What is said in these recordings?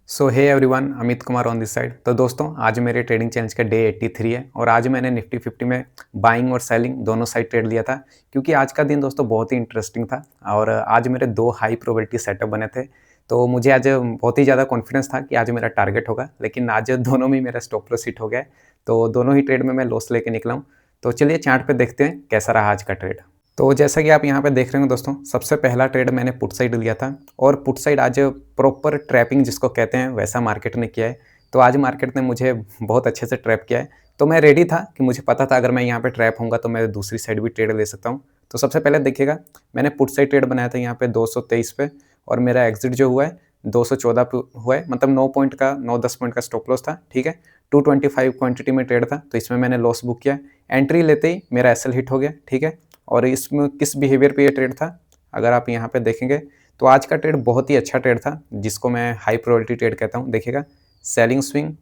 So hey everyone, Amit Kumar on this side. तो दोस्तों, आज मेरे ट्रेडिंग चैलेंज का डे 83 है और आज मैंने निफ्टी 50 में बाइंग और सेलिंग दोनों साइड ट्रेड लिया था। क्योंकि आज का दिन दोस्तों बहुत ही इंटरेस्टिंग था और आज मेरे दो हाई प्रोबेबिलिटी सेटअप बने थे। तो मुझे आज बहुत ही ज़्यादा कॉन्फिडेंस था कि आज मेरा टारगेट होगा, लेकिन आज दोनों में मेरा स्टॉप लॉस हिट हो गया है। तो दोनों ही ट्रेड में मैं लॉस लेके निकला हूँ। तो चलिए चार्ट पे देखते हैं कैसा रहा आज का ट्रेड। तो जैसा कि आप यहाँ पे देख रहे हो दोस्तों, सबसे पहला ट्रेड मैंने पुट साइड लिया था और पुट साइड आज प्रॉपर ट्रैपिंग जिसको कहते हैं वैसा मार्केट ने किया है। तो आज मार्केट ने मुझे बहुत अच्छे से ट्रैप किया है। तो मैं रेडी था कि मुझे पता था अगर मैं यहाँ पे ट्रैप होऊंगा तो मैं दूसरी साइड भी ट्रेड ले सकता हूँ। तो सबसे पहले देखिएगा, मैंने पुट साइड ट्रेड बनाया था यहाँ पे 223 पे और मेरा एग्जिट जो हुआ है 214 पे हुआ है। मतलब 9-10 पॉइंट का स्टॉप लॉस था। ठीक है, 225 क्वांटिटी में ट्रेड था तो इसमें मैंने लॉस बुक किया। एंट्री लेते ही मेरा एसएल हिट हो गया। ठीक है, और इसमें किस बिहेवियर पे ये ट्रेड था अगर आप यहाँ पे देखेंगे तो आज का ट्रेड बहुत ही अच्छा ट्रेड था जिसको मैं हाई प्रोबेबिलिटी ट्रेड कहता हूँ। देखिएगा, selling swing,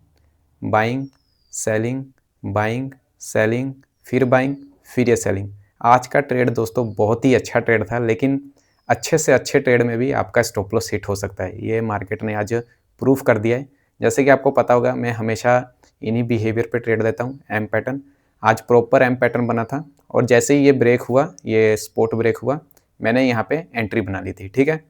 buying, selling, buying, selling, फिर बाइंग, फिर ये सेलिंग। आज का ट्रेड दोस्तों बहुत ही अच्छा ट्रेड था, लेकिन अच्छे से अच्छे ट्रेड में भी आपका स्टॉप लॉस हिट हो सकता है। ये मार्केट ने आज प्रूफ कर दिया है। जैसे कि आपको पता होगा, मैं हमेशा इन्हीं बिहेवियर पे ट्रेड लेता हूँ। एम पैटर्न, आज प्रॉपर एम पैटर्न बना था और जैसे ही ये ब्रेक हुआ, ये स्पॉट ब्रेक हुआ, मैंने यहाँ पे एंट्री बना ली थी। ठीक है,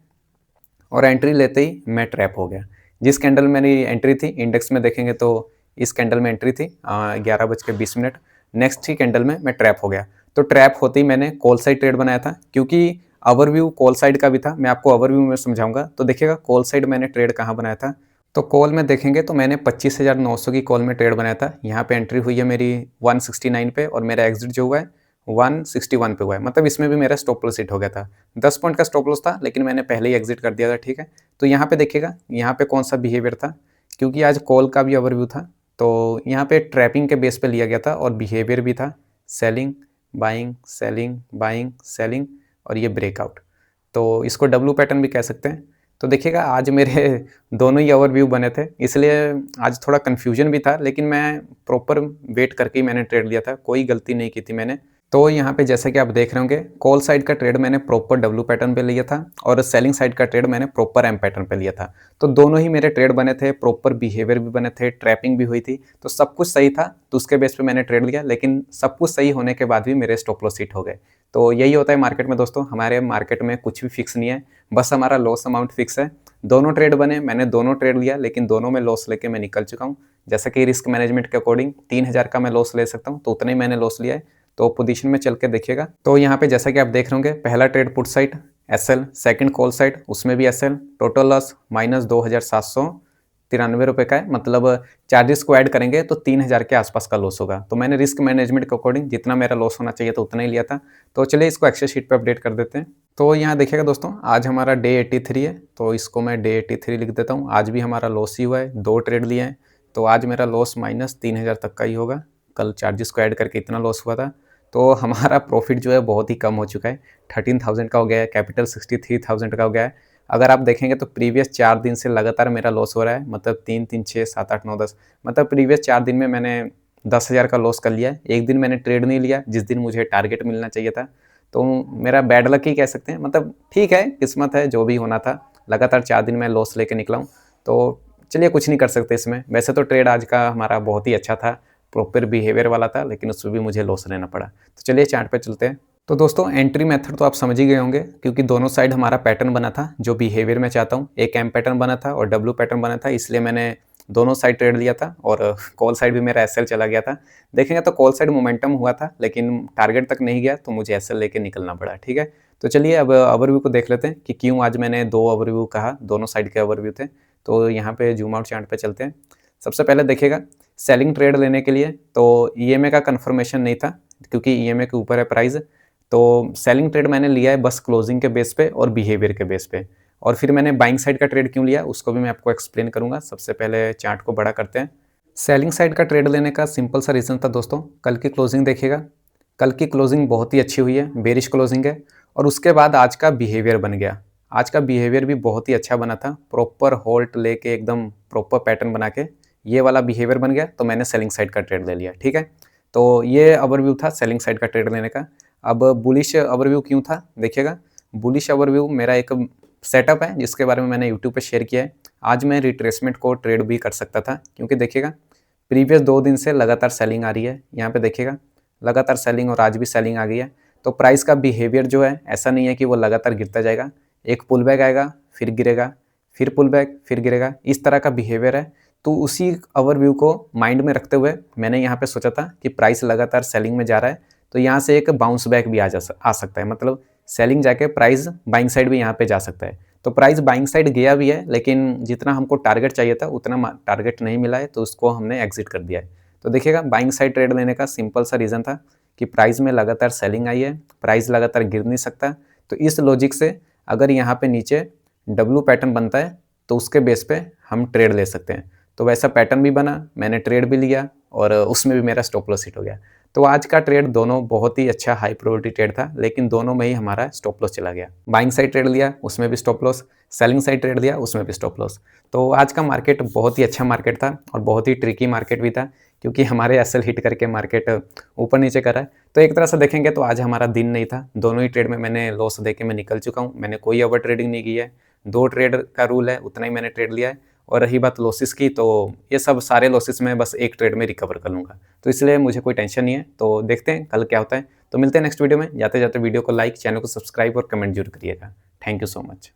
और एंट्री लेते ही मैं ट्रैप हो गया। जिस कैंडल मेरी एंट्री थी, इंडेक्स में देखेंगे तो इस कैंडल में एंट्री थी 11:20। नेक्स्ट ही कैंडल में मैं ट्रैप हो गया। तो ट्रैप होते ही मैंने कॉल साइड ट्रेड बनाया था, क्योंकि ओवरव्यू कॉल साइड का भी था। मैं आपको ओवरव्यू में समझाऊंगा। तो देखिएगा, कॉल साइड मैंने ट्रेड कहाँ बनाया था। तो कॉल में देखेंगे तो मैंने 25,900 की कॉल में ट्रेड बनाया था। यहाँ पे एंट्री हुई है मेरी 169 पे और मेरा एग्जिट जो हुआ है 161 पे हुआ है। मतलब इसमें भी मेरा स्टॉप लॉस हिट हो गया था। 10 पॉइंट का स्टॉप लॉस था, लेकिन मैंने पहले ही एग्जिट कर दिया था। ठीक है, तो यहाँ पे देखिएगा, यहाँ पे कौन सा बिहेवियर था, क्योंकि आज कॉल का भी ओवरव्यू था तो यहाँ पे ट्रैपिंग के बेस पे लिया गया था और बिहेवियर भी था selling, buying, selling, buying, selling और ये ब्रेकआउट। तो इसको डब्लू पैटर्न भी कह सकते हैं। तो देखिएगा, आज मेरे दोनों ही ओवरव्यू बने थे, इसलिए आज थोड़ा कन्फ्यूजन भी था, लेकिन मैं प्रॉपर वेट करके ही मैंने ट्रेड लिया था। कोई गलती नहीं की थी मैंने। तो यहाँ पे जैसे कि आप देख रहे होंगे, कॉल साइड का ट्रेड मैंने प्रॉपर डब्लू पैटर्न पे लिया था और सेलिंग साइड का ट्रेड मैंने प्रॉपर एम पैटर्न पे लिया था। तो दोनों ही मेरे ट्रेड बने थे, प्रॉपर बिहेवियर भी बने थे, ट्रैपिंग भी हुई थी, तो सब कुछ सही था। तो उसके बेस पे मैंने ट्रेड लिया, लेकिन सब कुछ सही होने के बाद भी मेरे स्टॉप लॉस हिट हो गए। तो यही होता है मार्केट में दोस्तों। हमारे मार्केट में कुछ भी फिक्स नहीं है, बस हमारा लॉस अमाउंट फिक्स है। दोनों ट्रेड बने, मैंने दोनों ट्रेड लिया, लेकिन दोनों में लॉस लेके मैं निकल चुका हूँ। जैसा कि रिस्क मैनेजमेंट के अकॉर्डिंग 3,000 का मैं लॉस ले सकता हूँ, तो उतना ही मैंने लॉस लिया है। तो पोजीशन में चल के देखिएगा, तो यहाँ पे जैसा कि आप देख रहे होंगे, पहला trade put side SL, second call side उसमें भी एसएल, टोटल लॉस -2,793 का है। मतलब चार्जेस को ऐड करेंगे तो 3,000 के आसपास का लॉस होगा। तो मैंने रिस्क मैनेजमेंट के अकॉर्डिंग जितना मेरा लॉस होना चाहिए था उतना ही लिया था। तो चलिए इसको एक्सेल शीट पे अपडेट कर देते हैं। तो यहाँ देखिएगा दोस्तों, आज हमारा डे 83 है, तो इसको मैं डे 83 लिख देता हूँ। आज भी हमारा लॉस ही हुआ है, दो ट्रेड लिए हैं, तो आज मेरा लॉस -3,000 तक का ही होगा। कल चार्जेस को ऐड करके इतना लॉस हुआ था, तो हमारा प्रॉफिट जो है बहुत ही कम हो चुका है। 13,000 का हो गया है, कैपिटल 63,000 का हो गया है। अगर आप देखेंगे तो प्रीवियस 4 दिन से लगातार मेरा लॉस हो रहा है। मतलब 3, 3, 6, 7, 8, 9, 10, मतलब प्रीवियस 4 दिन में मैंने 10,000 का लॉस कर लिया है। एक दिन मैंने ट्रेड नहीं लिया जिस दिन मुझे टारगेट मिलना चाहिए था। तो मेरा बैड लक ही कह सकते हैं। मतलब ठीक है, किस्मत है, जो भी होना था। लगातार 4 दिन में लॉस लेके निकला हूँ, तो चलिए कुछ नहीं कर सकते इसमें। वैसे तो ट्रेड आज का हमारा बहुत ही अच्छा था, प्रॉपर बिहेवियर वाला था, लेकिन उसमें भी मुझे लॉस लेना पड़ा। तो चलिए चार्ट पे चलते हैं। तो दोस्तों, एंट्री मेथड तो आप समझ ही गए होंगे, क्योंकि दोनों साइड हमारा पैटर्न बना था जो बिहेवियर में चाहता हूँ। एक एम पैटर्न बना था और डब्ल्यू पैटर्न बना था, इसलिए मैंने दोनों साइड ट्रेड लिया था और कॉल साइड भी मेरा एसएल चला गया था। देखेंगे तो कॉल साइड मोमेंटम हुआ था, लेकिन टारगेट तक नहीं गया, तो मुझे एसएल लेके निकलना पड़ा। ठीक है, तो चलिए अब ओवरव्यू को देख लेते हैं कि क्यों आज मैंने दो ओवरव्यू कहा, दोनों साइड के ओवरव्यू थे। तो यहाँ पे जूम आउट चार्ट पे चलते हैं। सबसे पहले देखिएगा, सेलिंग ट्रेड लेने के लिए तो ईएमए का कंफर्मेशन नहीं था, क्योंकि ईएमए के ऊपर है प्राइस। तो सेलिंग ट्रेड मैंने लिया है बस क्लोजिंग के बेस पे और बिहेवियर के बेस पे। और फिर मैंने बाइंग साइड का ट्रेड क्यों लिया उसको भी मैं आपको एक्सप्लेन करूंगा। सबसे पहले चार्ट को बड़ा करते हैं। सेलिंग साइड का ट्रेड लेने का सिंपल सा रीज़न था दोस्तों, कल की क्लोजिंग देखिएगा। कल की क्लोजिंग बहुत ही अच्छी हुई है, बेरिश क्लोजिंग है, और उसके बाद आज का बिहेवियर बन गया। आज का बिहेवियर भी बहुत ही अच्छा बना था, प्रॉपर होल्ड लेके एकदम प्रॉपर पैटर्न बना के ये वाला बिहेवियर बन गया, तो मैंने सेलिंग साइड का ट्रेड ले लिया। ठीक है, तो ये ओवरव्यू था सेलिंग साइड का ट्रेड लेने का। अब बुलिश ओवरव्यू क्यों था देखिएगा। बुलिश ओवरव्यू मेरा एक सेटअप है जिसके बारे में मैंने यूट्यूब पे शेयर किया है। आज मैं रिट्रेसमेंट को ट्रेड भी कर सकता था, क्योंकि देखिएगा प्रीवियस 2 दिन से लगातार सेलिंग आ रही है। यहाँ पे देखिएगा लगातार सेलिंग, और आज भी सेलिंग आ गई है। तो प्राइस का बिहेवियर जो है ऐसा नहीं है कि वो लगातार गिरता जाएगा, एक पुल बैक आएगा, फिर गिरेगा, फिर पुल बैक, फिर गिरेगा, इस तरह का बिहेवियर है। तो उसी ओवरव्यू को माइंड में रखते हुए मैंने यहाँ पे सोचा था कि प्राइस लगातार सेलिंग में जा रहा है, तो यहाँ से एक बाउंस बैक भी आ सकता है, मतलब सेलिंग जाके प्राइस बाइंग साइड भी यहाँ पे जा सकता है। तो प्राइस बाइंग साइड गया भी है, लेकिन जितना हमको टारगेट चाहिए था उतना टारगेट नहीं मिला है, तो उसको हमने एग्जिट कर दिया है। तो देखिएगा बाइंग साइड ट्रेड लेने का सिंपल सा रीज़न था कि प्राइस में लगातार सेलिंग आई है, प्राइस लगातार गिर नहीं सकता। तो इस लॉजिक से अगर यहाँ पे नीचे डब्लू पैटर्न बनता है तो उसके बेस पे हम ट्रेड ले सकते हैं। तो वैसा पैटर्न भी बना, मैंने ट्रेड भी लिया और उसमें भी मेरा स्टॉप लॉस हिट हो गया। तो आज का ट्रेड दोनों बहुत ही अच्छा हाई प्रोबेबिलिटी ट्रेड था, लेकिन दोनों में ही हमारा स्टॉप लॉस चला गया। बाइंग साइड ट्रेड लिया, उसमें भी stop loss, selling side trade लिया, उसमें भी स्टॉप लॉस। तो आज का मार्केट बहुत ही अच्छा मार्केट था और बहुत ही ट्रिकी मार्केट भी था, क्योंकि हमारे एसएल हिट करके मार्केट ऊपर नीचे कर रहा है। तो एक तरह से देखेंगे तो आज हमारा दिन नहीं था, दोनों ही ट्रेड में मैंने लॉस देके मैं निकल चुका हूँ। मैंने कोई ओवर ट्रेडिंग नहीं की है, 2 ट्रेड का रूल है, उतना ही मैंने ट्रेड लिया है। और रही बात लॉसेस की, तो ये सब सारे लॉसेस मैं बस एक ट्रेड में रिकवर कर लूँगा, तो इसलिए मुझे कोई टेंशन नहीं है। तो देखते हैं कल क्या होता है। तो मिलते हैं नेक्स्ट वीडियो में। जाते जाते वीडियो को लाइक, चैनल को सब्सक्राइब और कमेंट जरूर करिएगा। Thank you so much.